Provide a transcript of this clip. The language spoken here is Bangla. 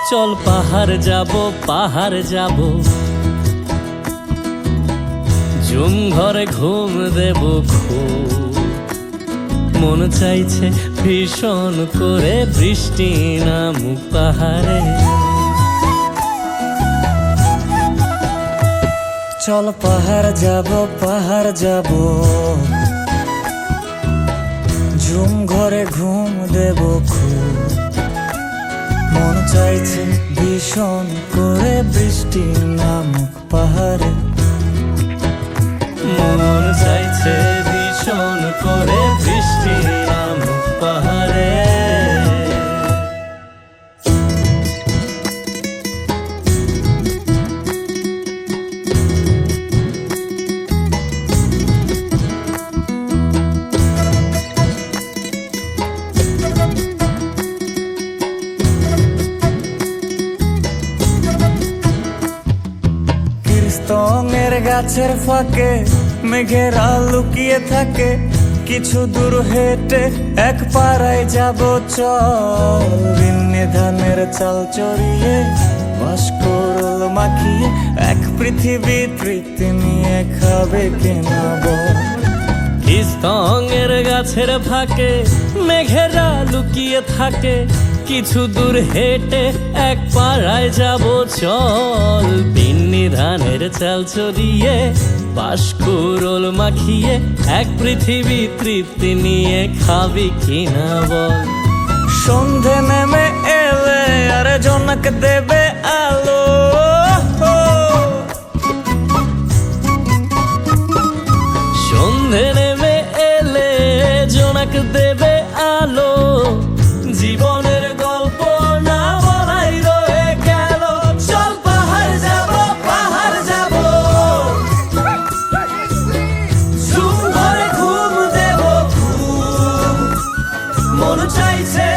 চল পাহাড় যাব, পাহাড় যাব, ঝুম ঘরে ঘুম দেব খুব। মন চাইছে ভীষণ করে বৃষ্টি নামুক পাহাড়ে। চল পাহাড় যাব, পাহাড় যাব, ঝুম ঘরে ঘুম দেব খুব। মন চাইছে ভীষণ করে বৃষ্টি নামুক পাহাড়ে। মন চাইছে ভীষণ করে বৃষ্টি নামুক পাহাড়ে। কীর্তনের গাছের ফাঁকে মেঘেরা লুকিয়ে থাকে। কিছু দূর হেঁটে এক পাড়ায় যাব চল। বিন্নি ধানের চাল চড়িয়ে বাঁশকরল মাখিয়ে এক পৃথিবী তৃপ্তি নিয়ে খাবে কেনা বল। কীর্তনের গাছের ফাঁকে মেঘেরা লুকিয়ে থাকে। কিছু দূর হেঁটে এক পাড়ায় যাব চল। বিন্নি ধানের চাল চড়িয়ে বাঁশকরল মাখিয়ে এক পৃথিবী তৃপ্তি নিয়ে খাবি কিনা বল। সন্ধে নেমে এলে আর জনক দেবে আলো। সন্ধে নেমে এলে জোনাক দেবে আলো। জীবনের গল্প না বলাই রয়ে গেল। চল পাহাড় যাব, পাহাড় যাব, ঝুম ঘরে ঘুম দেব খুব। মন চাইছে